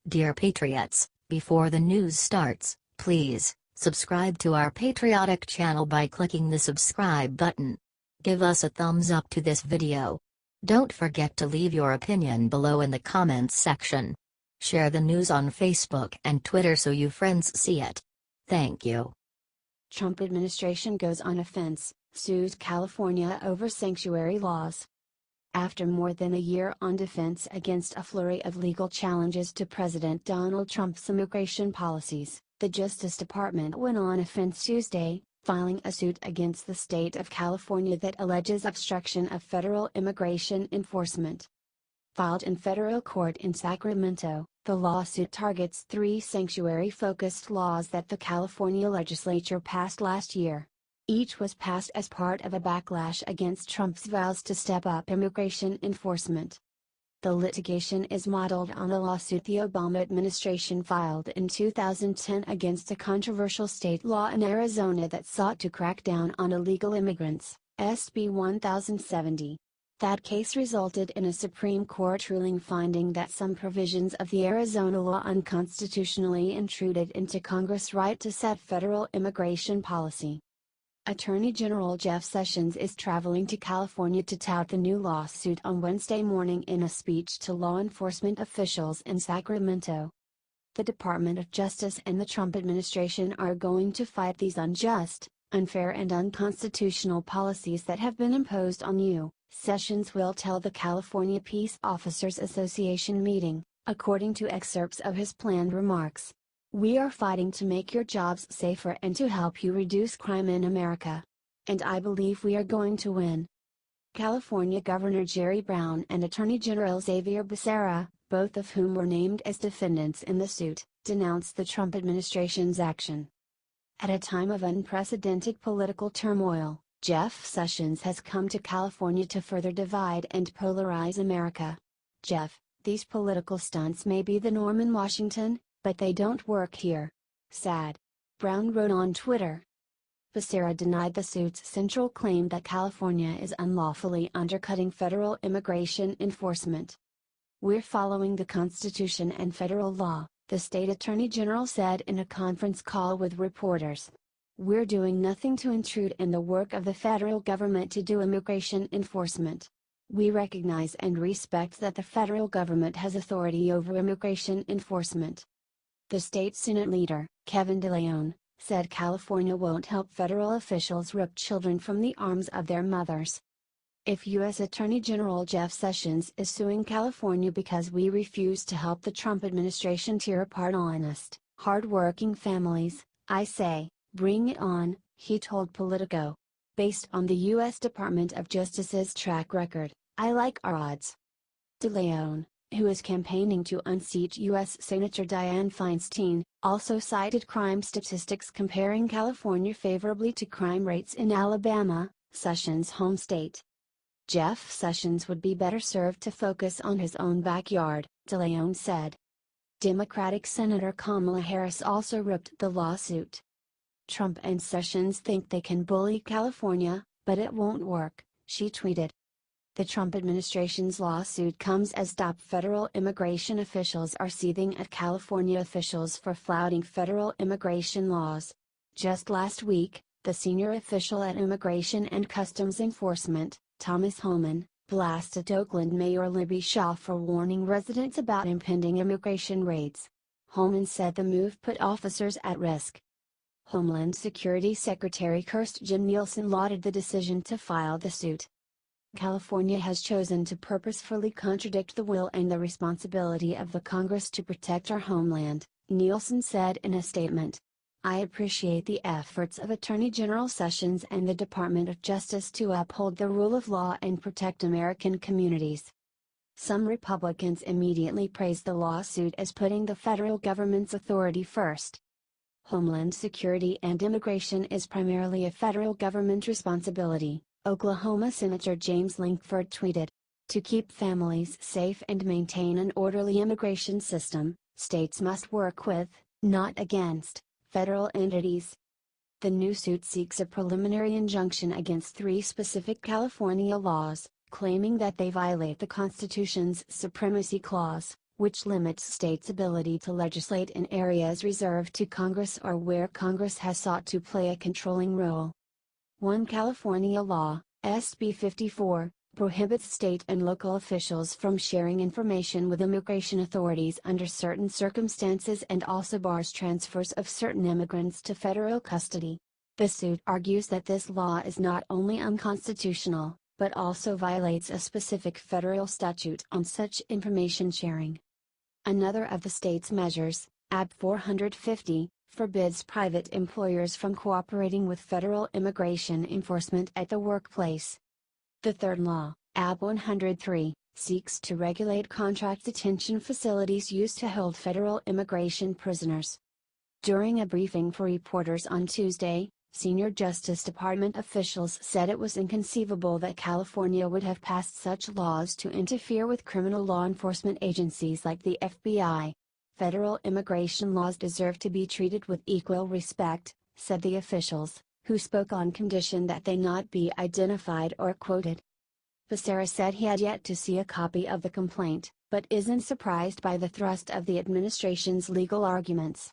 Dear Patriots, before the news starts, please subscribe to our patriotic channel by clicking the subscribe button. Give us a thumbs up to this video. Don't forget to leave your opinion below in the comments section. Share the news on Facebook and Twitter so your friends see it. Thank you. Trump administration goes on offense, sues California over sanctuary laws. After more than a year on defense against a flurry of legal challenges to President Donald Trump's immigration policies, the Justice Department went on offense Tuesday, filing a suit against the state of California that alleges obstruction of federal immigration enforcement. Filed in federal court in Sacramento, the lawsuit targets three sanctuary-focused laws that the California Legislature passed last year. Each was passed as part of a backlash against Trump's vows to step up immigration enforcement. The litigation is modeled on a lawsuit the Obama administration filed in 2010 against a controversial state law in Arizona that sought to crack down on illegal immigrants, SB 1070. That case resulted in a Supreme Court ruling finding that some provisions of the Arizona law unconstitutionally intruded into Congress' right to set federal immigration policy. Attorney General Jeff Sessions is traveling to California to tout the new lawsuit on Wednesday morning in a speech to law enforcement officials in Sacramento. The Department of Justice and the Trump administration are going to fight these unjust, unfair and unconstitutional policies that have been imposed on you, Sessions will tell the California Peace Officers Association meeting, according to excerpts of his planned remarks. We are fighting to make your jobs safer and to help you reduce crime in America. And I believe we are going to win. California Governor Jerry Brown and Attorney General Xavier Becerra, both of whom were named as defendants in the suit, denounced the Trump administration's action. At a time of unprecedented political turmoil, Jeff Sessions has come to California to further divide and polarize America. Jeff, these political stunts may be the norm in Washington, but they don't work here. Sad. Brown wrote on Twitter. Becerra denied the suit's central claim that California is unlawfully undercutting federal immigration enforcement. We're following the Constitution and federal law, the state attorney general said in a conference call with reporters. We're doing nothing to intrude in the work of the federal government to do immigration enforcement. We recognize and respect that the federal government has authority over immigration enforcement. The state Senate leader, Kevin DeLeon, said California won't help federal officials rip children from the arms of their mothers. If U.S. Attorney General Jeff Sessions is suing California because we refuse to help the Trump administration tear apart honest, hard-working families, I say, bring it on, he told Politico. Based on the U.S. Department of Justice's track record, I like our odds. DeLeon, who is campaigning to unseat U.S. Senator Dianne Feinstein, also cited crime statistics comparing California favorably to crime rates in Alabama, Sessions' home state. Jeff Sessions would be better served to focus on his own backyard, DeLeon said. Democratic Senator Kamala Harris also ripped the lawsuit. Trump and Sessions think they can bully California, but it won't work, she tweeted. The Trump administration's lawsuit comes as top federal immigration officials are seething at California officials for flouting federal immigration laws. Just last week, the senior official at Immigration and Customs Enforcement, Thomas Homan, blasted Oakland Mayor Libby Shaw for warning residents about impending immigration raids. Homan said the move put officers at risk. Homeland Security Secretary Kirstjen Nielsen lauded the decision to file the suit. California has chosen to purposefully contradict the will and the responsibility of the Congress to protect our homeland, Nielsen said in a statement. I appreciate the efforts of Attorney General Sessions and the Department of Justice to uphold the rule of law and protect American communities. Some Republicans immediately praised the lawsuit as putting the federal government's authority first. Homeland security and immigration is primarily a federal government responsibility, Oklahoma Senator James Lankford tweeted. To keep families safe and maintain an orderly immigration system, states must work with, not against, federal entities. The new suit seeks a preliminary injunction against three specific California laws, claiming that they violate the Constitution's Supremacy Clause, which limits states' ability to legislate in areas reserved to Congress or where Congress has sought to play a controlling role. One California law, SB 54, prohibits state and local officials from sharing information with immigration authorities under certain circumstances and also bars transfers of certain immigrants to federal custody. The suit argues that this law is not only unconstitutional, but also violates a specific federal statute on such information sharing. Another of the state's measures, AB 450, forbids private employers from cooperating with federal immigration enforcement at the workplace. The third law, AB 103, seeks to regulate contract detention facilities used to hold federal immigration prisoners. During a briefing for reporters on Tuesday, senior Justice Department officials said it was inconceivable that California would have passed such laws to interfere with criminal law enforcement agencies like the FBI. Federal immigration laws deserve to be treated with equal respect, said the officials, who spoke on condition that they not be identified or quoted. Becerra said he had yet to see a copy of the complaint, but isn't surprised by the thrust of the administration's legal arguments.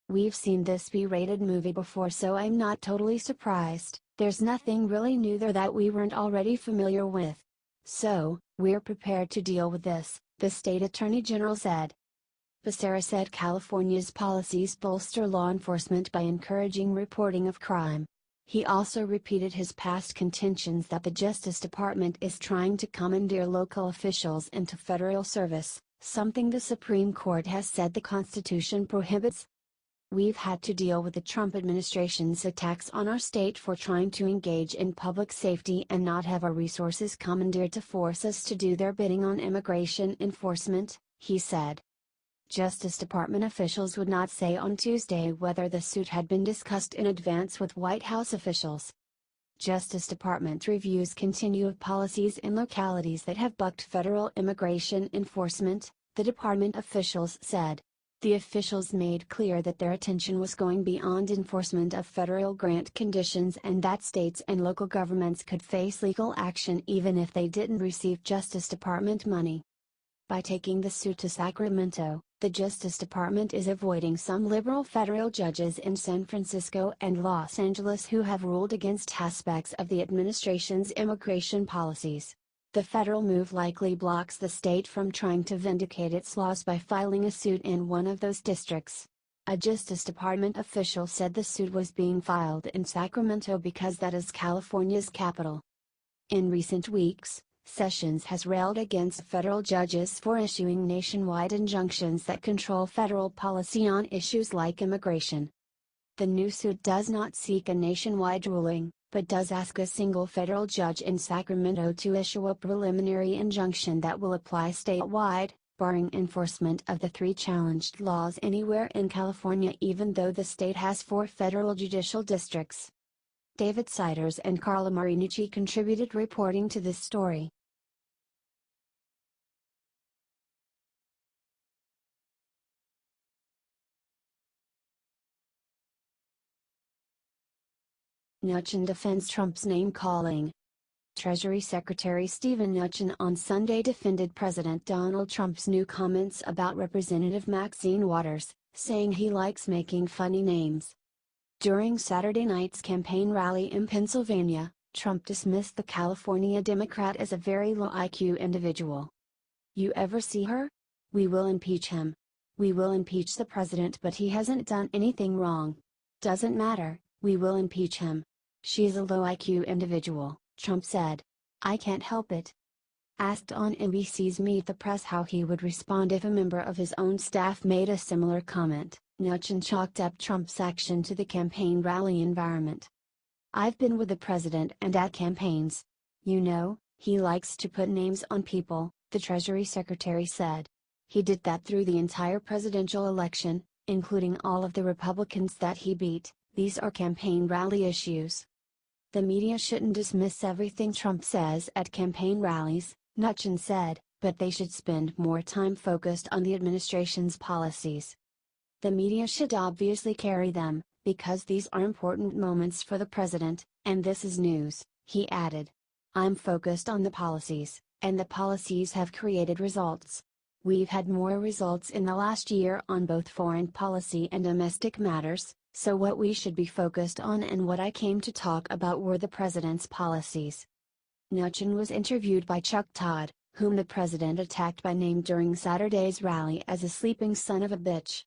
"We've seen this B-rated movie before, so I'm not totally surprised. There's nothing really new there that we weren't already familiar with. So, we're prepared to deal with this," the state attorney general said. Becerra said California's policies bolster law enforcement by encouraging reporting of crime. He also repeated his past contentions that the Justice Department is trying to commandeer local officials into federal service, something the Supreme Court has said the Constitution prohibits. "We've had to deal with the Trump administration's attacks on our state for trying to engage in public safety and not have our resources commandeered to force us to do their bidding on immigration enforcement," he said. Justice Department officials would not say on Tuesday whether the suit had been discussed in advance with White House officials. Justice Department reviews continue of policies in localities that have bucked federal immigration enforcement, the department officials said. The officials made clear that their attention was going beyond enforcement of federal grant conditions and that states and local governments could face legal action even if they didn't receive Justice Department money. By taking the suit to Sacramento, the Justice Department is avoiding some liberal federal judges in San Francisco and Los Angeles who have ruled against aspects of the administration's immigration policies. The federal move likely blocks the state from trying to vindicate its laws by filing a suit in one of those districts. A Justice Department official said the suit was being filed in Sacramento because that is California's capital. In recent weeks, Sessions has railed against federal judges for issuing nationwide injunctions that control federal policy on issues like immigration. The new suit does not seek a nationwide ruling, but does ask a single federal judge in Sacramento to issue a preliminary injunction that will apply statewide, barring enforcement of the three challenged laws anywhere in California even though the state has 4 federal judicial districts. David Siders and Carla Marinucci contributed reporting to this story. Mnuchin defends Trump's name-calling. Treasury Secretary Steven Mnuchin on Sunday defended President Donald Trump's new comments about Representative Maxine Waters, saying he likes making funny names. During Saturday night's campaign rally in Pennsylvania, Trump dismissed the California Democrat as a very low IQ individual. "You ever see her? We will impeach him. We will impeach the president, but he hasn't done anything wrong. Doesn't matter, we will impeach him. She's a low IQ individual," Trump said. "I can't help it." Asked on NBC's Meet the Press how he would respond if a member of his own staff made a similar comment, Mnuchin chalked up Trump's action to the campaign rally environment. "I've been with the president and at campaigns. You know, he likes to put names on people," the Treasury Secretary said. "He did that through the entire presidential election, including all of the Republicans that he beat. These are campaign rally issues. The media shouldn't dismiss everything Trump says at campaign rallies," Mnuchin said, "but they should spend more time focused on the administration's policies. The media should obviously carry them, because these are important moments for the president, and this is news," he added. "I'm focused on the policies, and the policies have created results. We've had more results in the last year on both foreign policy and domestic matters, so what we should be focused on and what I came to talk about were the president's policies. Mnuchin was interviewed by Chuck Todd, whom the president attacked by name during Saturday's rally as a sleeping son of a bitch.